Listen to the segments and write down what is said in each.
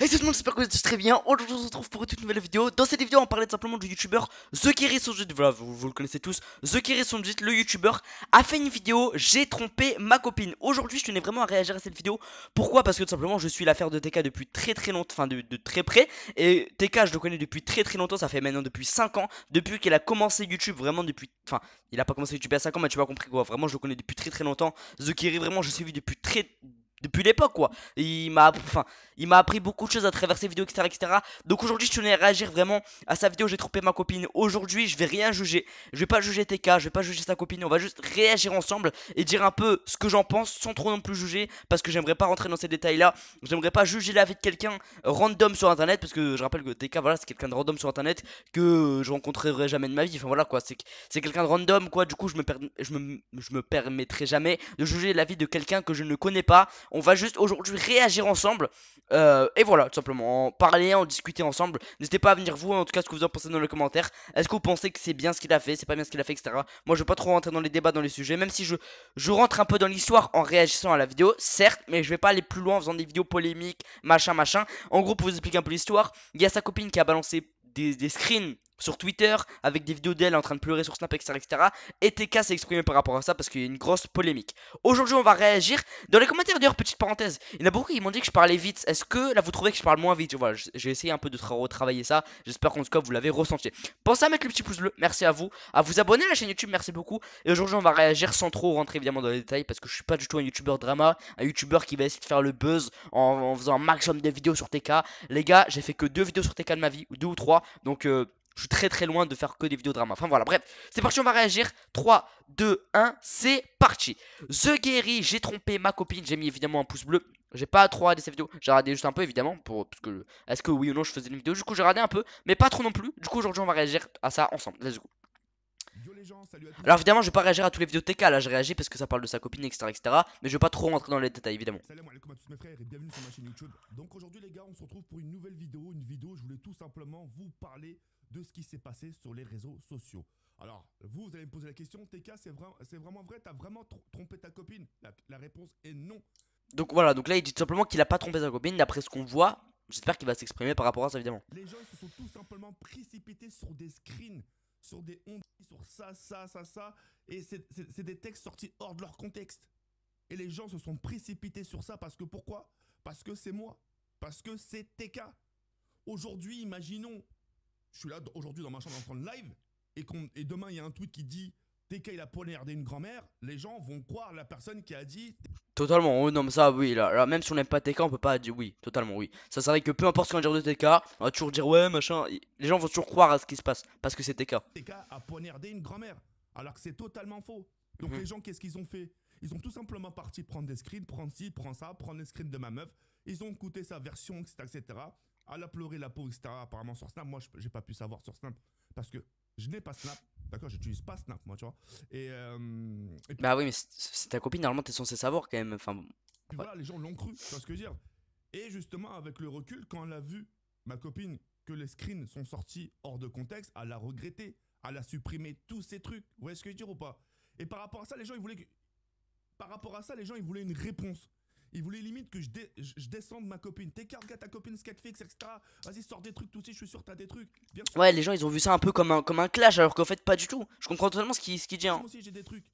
Hey tout le monde, j'espère que vous êtes tous très bien. Aujourd'hui on se retrouve pour une toute nouvelle vidéo. Dans cette vidéo on parlait simplement du youtubeur The Kerry Sonjit. Voilà, vous le connaissez tous. The Kerry Sonjit, le youtubeur, a fait une vidéo. J'ai trompé ma copine. Aujourd'hui je tenais vraiment à réagir à cette vidéo. Pourquoi? Parce que tout simplement je suis l'affaire de TK depuis très longtemps, enfin de très près. Et TK je le connais depuis très longtemps, ça fait maintenant depuis 5 ans. Depuis qu'il a commencé YouTube, vraiment depuis... Enfin, il a pas commencé YouTube à 5 ans, mais tu m'as compris quoi. Vraiment je le connais depuis très longtemps. The Kerry, vraiment je suis vu depuis l'époque quoi. Il m'a appris beaucoup de choses à travers ses vidéos, etc. Donc aujourd'hui, je tenais à réagir vraiment à sa vidéo. J'ai trompé ma copine. Aujourd'hui, je vais rien juger. Je vais pas juger TK, je vais pas juger sa copine. On va juste réagir ensemble et dire un peu ce que j'en pense sans trop non plus juger. Parce que j'aimerais pas rentrer dans ces détails là. J'aimerais pas juger la vie de quelqu'un random sur internet. Parce que je rappelle que TK, voilà, c'est quelqu'un de random sur internet que je rencontrerai jamais de ma vie. Enfin voilà quoi, c'est quelqu'un de random quoi. Du coup, je me permettrai jamais de juger la vie de quelqu'un que je ne connais pas. On va juste aujourd'hui réagir ensemble. Et voilà, tout simplement, en parler, en discuter ensemble. N'hésitez pas à venir vous, en tout cas, ce que vous en pensez dans les commentaires. Est-ce que vous pensez que c'est bien ce qu'il a fait, c'est pas bien ce qu'il a fait, etc. Moi, je vais pas trop rentrer dans les débats, dans les sujets, même si je rentre un peu dans l'histoire en réagissant à la vidéo, certes, mais je vais pas aller plus loin en faisant des vidéos polémiques, machin. En gros, pour vous expliquer un peu l'histoire, il y a sa copine qui a balancé des screens sur Twitter avec des vidéos d'elle en train de pleurer sur Snap, etc. Et TK s'est exprimé par rapport à ça parce qu'il y a une grosse polémique. Aujourd'hui, on va réagir. Dans les commentaires, d'ailleurs, petite parenthèse, il y en a beaucoup qui m'ont dit que je parlais vite. Est-ce que là vous trouvez que je parle moins vite? Voilà, j'ai essayé un peu de retravailler ça. J'espère qu'en tout cas vous l'avez ressenti. Pensez à mettre le petit pouce bleu, merci à vous abonner à la chaîne YouTube, merci beaucoup. Et aujourd'hui, on va réagir sans trop rentrer évidemment dans les détails parce que je suis pas du tout un youtubeur drama, un youtubeur qui va essayer de faire le buzz en faisant un maximum de vidéos sur TK. Les gars, j'ai fait que 2 vidéos sur TK de ma vie, ou 2 ou 3, donc je suis très loin de faire que des vidéos drama. Enfin voilà, bref, c'est parti, on va réagir. 3, 2, 1, c'est parti. The Gary, j'ai trompé ma copine, j'ai mis évidemment un pouce bleu. J'ai pas trop regardé cette vidéo, j'ai regardé juste un peu évidemment, parce que est-ce que oui ou non je faisais une vidéo, du coup j'ai regardé un peu, mais pas trop non plus. Du coup aujourd'hui on va réagir à ça ensemble, let's go. Yo les gens, salut à tous. Alors évidemment je vais pas réagir à tous les vidéos de TK, là je réagis parce que ça parle de sa copine, etc. Mais je vais pas trop rentrer dans les détails évidemment. Salam alaikum à tous mes frères et bienvenue sur ma chaîne YouTube. Donc aujourd'hui les gars, on se retrouve pour une nouvelle vidéo. Une vidéo, je voulais tout simplement vous parler de ce qui s'est passé sur les réseaux sociaux. Alors, vous allez me poser la question, TK, c'est vraiment vrai? T'as vraiment trompé ta copine? La réponse est non. Donc voilà, donc là il dit tout simplement qu'il a pas trompé sa copine, d'après ce qu'on voit. J'espère qu'il va s'exprimer par rapport à ça évidemment. Les gens, ils se sont tout simplement précipités sur des screens, sur des ondes, sur ça. Et c'est des textes sortis hors de leur contexte. Et les gens se sont précipités sur ça parce que pourquoi? Parce que c'est moi. Parce que c'est TK. Aujourd'hui, imaginons, je suis là aujourd'hui dans ma chambre en train de live et demain il y a un tweet qui dit TK il a poignardé une grand-mère, les gens vont croire la personne qui a dit. Totalement, oh, non mais ça oui, là, même si on n'aime pas TK on peut pas dire oui, totalement oui. Ça c'est vrai que peu importe ce qu'on va dire de TK, on va toujours dire ouais machin, les gens vont toujours croire à ce qui se passe, parce que c'est TK. TK a poignardé une grand-mère, alors que c'est totalement faux. Donc Mhm. les gens, qu'est-ce qu'ils ont fait? Ils ont tout simplement parti prendre des screens, prendre ci, prendre ça, prendre les screens de ma meuf. Ils ont écouté sa version, etc. Elle a pleuré la peau, etc. Apparemment sur Snap. Moi, j'ai pas pu savoir sur Snap parce que je n'ai pas Snap. D'accord, j'utilise pas Snap, moi, tu vois. Et puis Bah oui mais c'est ta copine, normalement t'es censé savoir quand même, enfin bon. Ouais. voilà, les gens l'ont cru, tu vois ce que je veux dire. Et justement, avec le recul, quand elle a vu, ma copine, que les screens sont sortis hors de contexte, elle a regretté. Elle a supprimé tous ces trucs. Vous voyez ce que je veux dire ou pas? Et par rapport à ça, les gens, ils voulaient par rapport à ça, les gens, ils voulaient une réponse. Ils voulaient limite que je descende ma copine. T'es regarde ta copine, ce qu'elle fait, etc. Vas-y, sors des trucs, tout aussi, je suis sûr que t'as des trucs. Bien sûr, Ouais, les gens ils ont vu ça un peu comme un clash alors qu'en fait pas du tout. Je comprends totalement ce qu'il dit hein. moi aussi, j'ai des trucs.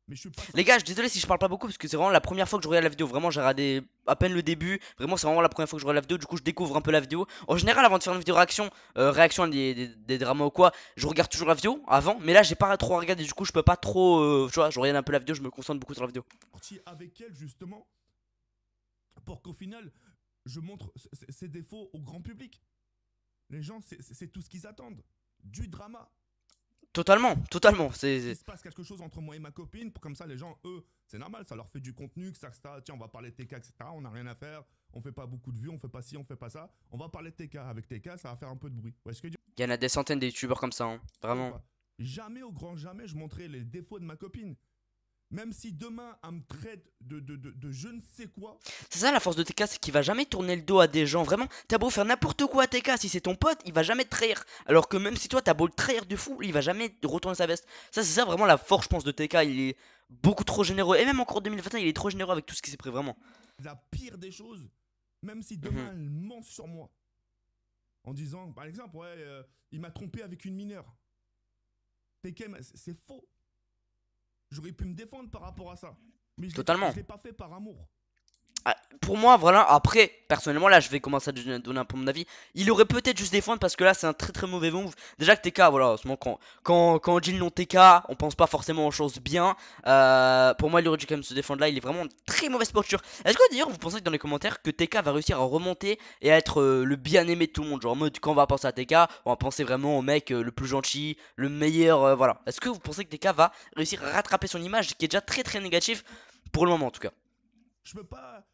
Mais je suis pas Les censé. gars, je suis désolé si je parle pas beaucoup parce que c'est vraiment la première fois que je regarde la vidéo. Vraiment, j'ai regardé à peine le début. Vraiment, c'est vraiment la première fois que je regarde la vidéo. Du coup, je découvre un peu la vidéo. En général, avant de faire une vidéo réaction, réaction à des dramas ou quoi, je regarde toujours la vidéo avant. Mais là, j'ai pas trop regardé. Du coup, je peux pas trop. Tu vois, je regarde un peu la vidéo. Je me concentre beaucoup sur la vidéo. Sorti avec elle, justement, pour qu'au final, je montre ses défauts au grand public. Les gens, c'est tout ce qu'ils attendent. Du drama. Totalement. Qu'il se passe quelque chose entre moi et ma copine, comme ça les gens, eux, c'est normal, ça leur fait du contenu, etc. Tiens, on va parler de TK, etc. On n'a rien à faire, on fait pas beaucoup de vues, on fait pas ci, on fait pas ça. On va parler de TK. Avec TK, ça va faire un peu de bruit. Ouais, ce que je Il y en a des centaines de youtubeurs comme ça. Hein. dis ou Vraiment. pas? Jamais, au grand jamais, je montrerai les défauts de ma copine. Même si demain, elle me traite de je ne sais quoi. C'est ça la force de TK, c'est qu'il va jamais tourner le dos à des gens. Vraiment, t'as beau faire n'importe quoi à TK, si c'est ton pote, il va jamais te trahir. Alors que même si toi t'as beau le trahir du fou, il va jamais retourner sa veste. Ça, c'est ça vraiment la force, je pense, de TK. Il est beaucoup trop généreux. Et même encore en 2021, il est trop généreux avec tout ce qui s'est pris, vraiment. La pire des choses, Même si Mhm. demain, elle ment sur moi. En disant, par exemple, ouais, il m'a trompé avec une mineure. C'est faux. J'aurais pu me défendre par rapport à ça. Mais je Totalement. l'ai pas fait par amour. Ah, pour moi, voilà, après, personnellement, là, je vais commencer à donner un peu mon avis. Il aurait peut-être juste défendre parce que là, c'est un très très mauvais move. Déjà que TK, voilà, en ce moment, quand on dit le nom TK, on pense pas forcément aux choses bien. Pour moi, il aurait dû quand même se défendre là. Il est vraiment en très mauvaise posture. Est-ce que d'ailleurs, vous pensez que dans les commentaires que TK va réussir à remonter et à être le bien aimé de tout le monde? Genre en mode, quand on va penser à TK, on va penser vraiment au mec le plus gentil, le meilleur, voilà. Est-ce que vous pensez que TK va réussir à rattraper son image qui est déjà très très négative pour le moment en tout cas? Je peux pas.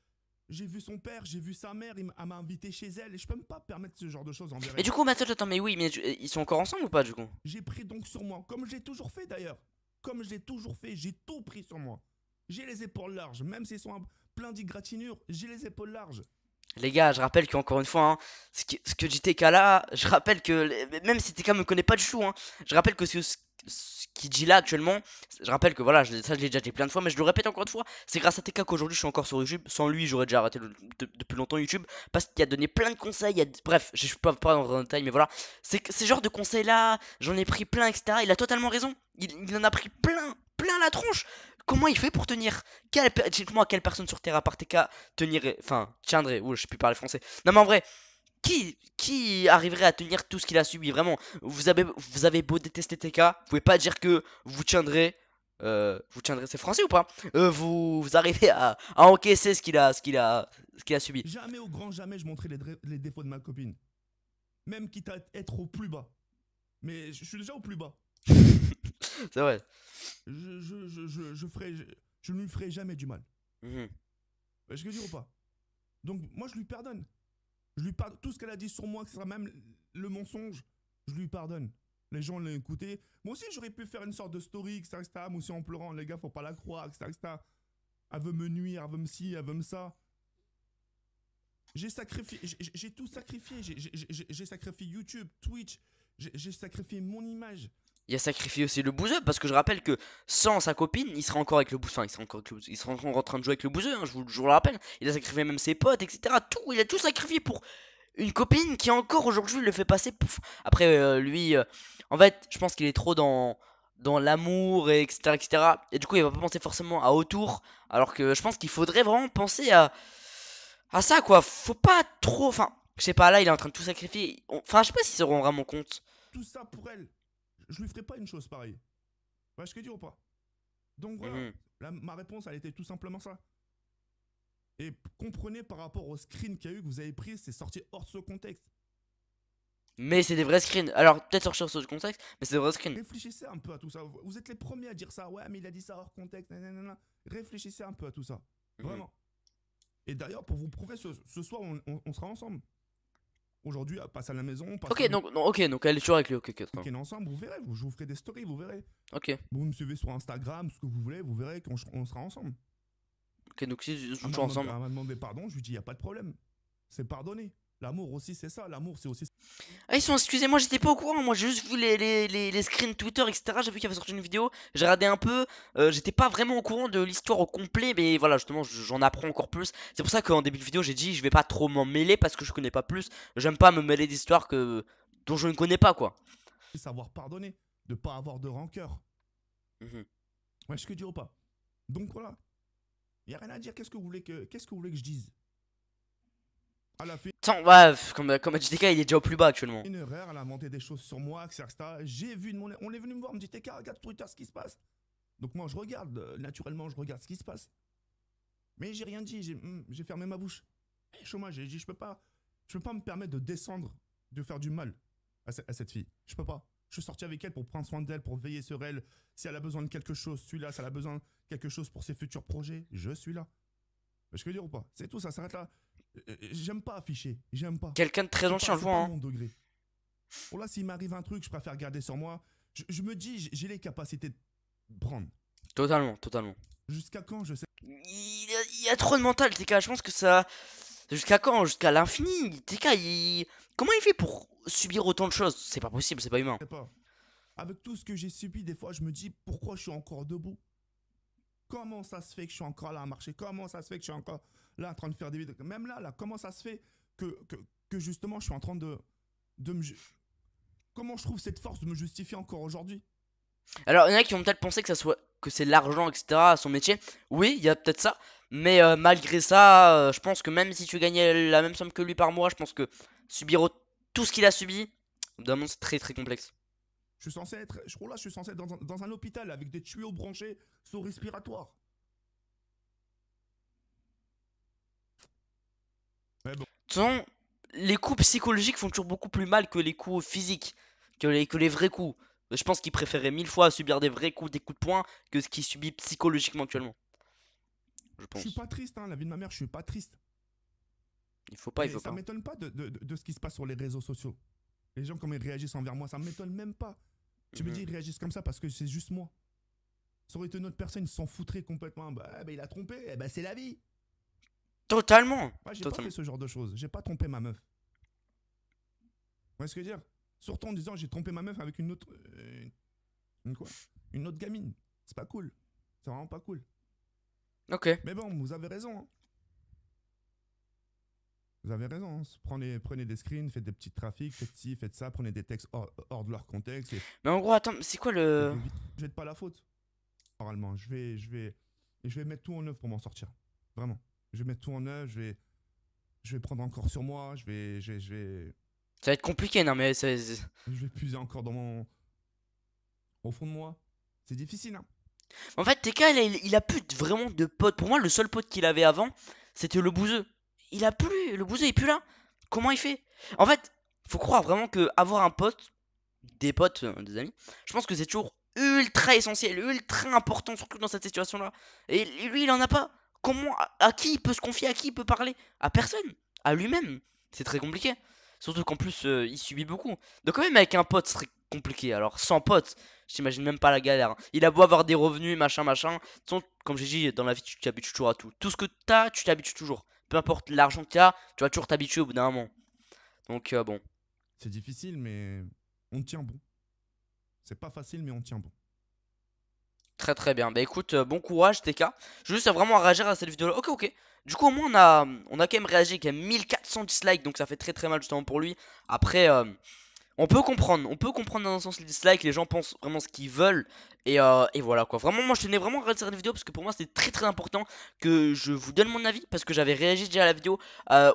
J'ai vu son père, j'ai vu sa mère, elle m'a invité chez elle et je peux même pas permettre ce genre de choses en Et direct. du coup, mais attends, mais oui, mais ils sont encore ensemble ou pas du coup? J'ai pris donc sur moi, comme j'ai toujours fait d'ailleurs. Comme j'ai toujours fait, j'ai tout pris sur moi. J'ai les épaules larges, même s'ils sont plein d'égratignures, j'ai les épaules larges. Les gars, je rappelle qu'encore une fois, hein, ce que dit TK là, je rappelle que même si TK me connaît pas du tout, hein, je rappelle que ce qu'il dit là actuellement, je rappelle que voilà, ça je l'ai déjà dit plein de fois, mais je le répète encore une fois, c'est grâce à TK qu'aujourd'hui je suis encore sur YouTube. Sans lui, j'aurais déjà arrêté depuis longtemps YouTube parce qu'il a donné plein de conseils. Bref, je peux pas rentrer dans le détail, mais voilà, c'est ces genres de conseils là, j'en ai pris plein, etc. Il a totalement raison. Il en a pris plein la tronche. Comment il fait pour tenir? Dites-moi quelle personne sur Terre à part TK tiendrait, ou je sais plus parler français. Non mais en vrai, qui arriverait à tenir tout ce qu'il a subi? Vraiment, vous avez beau détester TK, vous pouvez pas dire que vous tiendrez. Vous tiendrez, c'est français ou pas? Vous arrivez à encaisser ce qu'il a subi. Jamais au grand jamais je montrais les défauts de ma copine. Même quitte à être au plus bas. Mais je suis déjà au plus bas. C'est vrai. Je ne lui ferai jamais du mal. Mhm. Je veux dire ou pas? Donc moi je lui pardonne. Je lui pardonne tout ce qu'elle a dit sur moi, que ce sera même le mensonge. Je lui pardonne. Les gens l'ont écouté. Moi aussi j'aurais pu faire une sorte de story, etc. Moi aussi en pleurant, les gars, faut pas la croire, etc. Elle veut me nuire, elle veut me ci, elle veut me ça. J'ai sacrifié, j'ai tout sacrifié. J'ai sacrifié YouTube, Twitch. J'ai sacrifié mon image. Il a sacrifié aussi le bouseux parce que je rappelle que sans sa copine, il serait encore avec le bouseux. Enfin, il serait encore en train de jouer avec le bouseux, hein, je vous le rappelle. Il a sacrifié même ses potes, etc. Tout, il a tout sacrifié pour une copine qui encore aujourd'hui le fait passer pouf. Après, lui, en fait, je pense qu'il est trop dans l'amour, et etc., etc. Et du coup, il va pas penser forcément à autour. Alors que je pense qu'il faudrait vraiment penser à ça, quoi. Faut pas trop. Enfin, je sais pas, là, il est en train de tout sacrifier. Enfin, je sais pas s'ils se rendent vraiment compte. Tout ça pour elle. Je lui ferai pas une chose pareille. Vous voyez ce que je veux dire ou pas? Donc voilà, Mhm. ma réponse, elle était tout simplement ça. Et comprenez par rapport au screen qu'il y a eu que vous avez pris, c'est sorti hors de ce contexte. Mais c'est des vrais screens. Alors, peut-être sortir sur ce contexte, mais c'est des vrais screens. Réfléchissez un peu à tout ça. Vous êtes les premiers à dire ça. Ouais, mais il a dit ça hors contexte. Nanana. Réfléchissez un peu à tout ça. Mhm. Vraiment. Et d'ailleurs, pour vous prouver, ce soir, on sera ensemble. Aujourd'hui, passe à la maison, on Ok, passera le donc, non, ok, donc elle est toujours avec lui. Ok, ok, attends. week-end ensemble. Vous verrez. Je vous ferai des stories, vous verrez. Ok, Vous me suivez sur Instagram, ce que vous voulez, vous verrez qu'on sera ensemble. ok, donc si je joue Elle toujours ensemble. m'a demandé pardon, je lui dis, il n'y a pas de problème. C'est pardonner. L'amour aussi, c'est ça. L'amour, c'est aussi. Ah, ils sont, excusez-moi, j'étais pas au courant. Moi, j'ai juste vu les screens Twitter, etc. J'ai vu qu'il y avait sorti une vidéo. J'ai regardé un peu. J'étais pas vraiment au courant de l'histoire au complet. Mais voilà, justement, j'en apprends encore plus. C'est pour ça qu'en début de vidéo, j'ai dit, je vais pas trop m'en mêler parce que je connais pas plus. J'aime pas me mêler d'histoires dont je ne connais pas, quoi. Savoir pardonner, de pas avoir de rancœur. Mhm. Ouais, je que dire ou pas. Donc voilà. Il n'y a rien à dire. Qu'est-ce que vous voulez que je dise? Elle a fait Attends, ouais, comme a dit TK, il est déjà au plus bas actuellement. une erreur, elle a inventé des choses sur moi, etc. J'ai vu on est venu me voir, on me dit TK, regarde Twitter ce qui se passe. Donc moi je regarde, naturellement je regarde ce qui se passe. Mais j'ai rien dit, j'ai fermé ma bouche. Et chômage, j'ai dit je peux pas me permettre de descendre, de faire du mal à cette fille. Je peux pas. Je suis sorti avec elle pour prendre soin d'elle, pour veiller sur elle. Si elle a besoin de quelque chose, je suis là. Si elle a besoin de quelque chose pour ses futurs projets, je suis là. Je veux dire ou pas? C'est tout, ça s'arrête là. J'aime pas afficher, j'aime pas. Quelqu'un de très gentil, on le C'est voit, pas hein. mon degré. Bon là, s'il m'arrive un truc, je préfère garder sur moi. Je me dis, j'ai les capacités de prendre. Totalement, totalement. Jusqu'à quand, je sais. Il y a trop de mental, TK. Je pense que ça. Jusqu'à quand? Jusqu'à l'infini. TK, comment il fait pour subir autant de choses? C'est pas possible, c'est pas humain. Pas. Avec tout ce que j'ai subi, des fois, je me dis pourquoi je suis encore debout. Comment ça se fait que je suis encore là à marcher? Comment ça se fait que je suis encore là en train de faire des vidéos. Même là, comment ça se fait que justement je suis en train de me... Comment je trouve cette force de me justifier encore aujourd'hui? Alors, il y en a qui vont peut-être penser que ça soit que c'est l'argent, etc., son métier. Oui, il y a peut-être ça. Mais malgré ça, je pense que même si tu gagnais la même somme que lui par mois, je pense que subir tout ce qu'il a subi, évidemment, c'est très très complexe. Je suis censé être, je crois là, je suis censé être dans un hôpital avec des tuyaux branchés sous respiratoire. Mais bon, De toute façon, les coups psychologiques font toujours beaucoup plus mal que les coups physiques, que les vrais coups. Je pense qu'il préférait mille fois subir des vrais coups, des coups de poing, que ce qu'il subit psychologiquement actuellement. Je je suis pense. pas triste, hein, la vie de ma mère, je suis pas triste. Il faut pas, il Et faut ça pas. m'étonne pas de ce qui se passe sur les réseaux sociaux. Les gens, comment ils réagissent envers moi, ça m'étonne même pas. Je me dis, Mhm. ils réagissent comme ça parce que c'est juste moi. Ça aurait été une autre personne, ils s'en foutraient complètement. Bah, il a trompé, eh ben, c'est la vie. Totalement. Moi, j'ai pas fait Totalement. ce genre de choses. J'ai pas trompé ma meuf. Vous voyez ce que je veux dire? Surtout en disant, j'ai trompé ma meuf avec une autre. Quoi? Une autre gamine. C'est pas cool. C'est vraiment pas cool. Ok. Mais bon, vous avez raison. Hein. Vous avez raison. Hein. Prenez des screens, faites des petits trafics, faites ci, faites ça, prenez des textes hors de leur contexte Mais en gros, attends, c'est quoi et le... vos vies. Je jette pas la faute. Moralement, je vais mettre tout en œuvre pour m'en sortir. Vraiment. Je vais mettre tout en œuvre. Je vais prendre encore sur moi. Ça va être compliqué, non mais Je vais puiser encore au fond de moi. C'est difficile, hein. En fait, TK, il a plus vraiment de potes. Pour moi, le seul pote qu'il avait avant, c'était le bouseux. Il a plus, le bouseux est plus là. Comment il fait? En fait, faut croire vraiment que avoir un pote, des potes, des amis, je pense que c'est toujours ultra essentiel, ultra important, surtout dans cette situation-là. Et lui, il en a pas. Comment, à qui il peut se confier, à qui il peut parler? À personne, à lui-même. C'est très compliqué. Surtout qu'en plus, il subit beaucoup. Donc quand même avec un pote, ce serait compliqué. Alors sans pote, j'imagine même pas la galère. Hein. Il a beau avoir des revenus, machin, machin. De toute façon, comme j'ai dit, dans la vie, tu t'habitues toujours à tout. Tout ce que t'as, tu t'habitues toujours. Peu importe l'argent que tu as, tu vas toujours t'habituer au bout d'un moment. Donc bon. C'est difficile, mais on tient bon. C'est pas facile, mais on tient bon. Très très bien. Bah écoute, bon courage TK. Je veux juste vraiment réagir à cette vidéo là. Ok, ok. Du coup au moins on a quand même réagi avec 1400 dislikes. Donc ça fait très très mal justement pour lui. Après on peut comprendre dans un sens les dislikes. Les gens pensent vraiment ce qu'ils veulent. Et voilà quoi. Vraiment moi je tenais vraiment à réaliser cette vidéo parce que pour moi c'était très très important que je vous donne mon avis. Parce que j'avais réagi déjà à la vidéo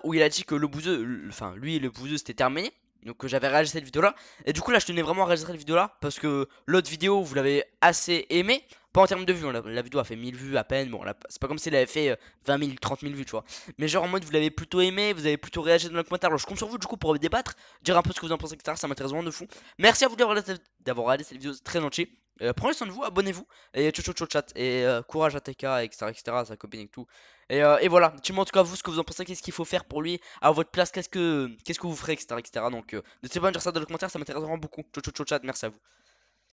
où il a dit que le bouseux, enfin lui le bouseux c'était terminé. Donc j'avais réagi à cette vidéo là. Et du coup là je tenais vraiment à réagir à cette vidéo là. Parce que l'autre vidéo vous l'avez assez aimé. Pas en termes de vues, hein, la vidéo a fait 1000 vues à peine. Bon, c'est pas comme si elle avait fait 20 000, 30 000 vues, tu vois. Mais genre en mode, vous l'avez plutôt aimé, vous avez plutôt réagi dans les commentaires. Alors je compte sur vous du coup pour débattre, dire un peu ce que vous en pensez, etc. Ça m'intéresse vraiment de fou. Merci à vous d'avoir regardé cette vidéo, c'est très gentil. Prenez soin de vous, abonnez-vous. Et ciao ciao ciao chat. Et courage à TK, etc. etc. sa copine et tout. Et voilà, dites-moi en tout cas vous ce que vous en pensez, qu'est-ce qu'il faut faire pour lui à votre place, qu'est-ce que vous ferez, etc. etc. Donc n'hésitez pas à me dire ça dans les commentaires, ça m'intéresse vraiment beaucoup. Ciao ciao ciao chat, merci à vous.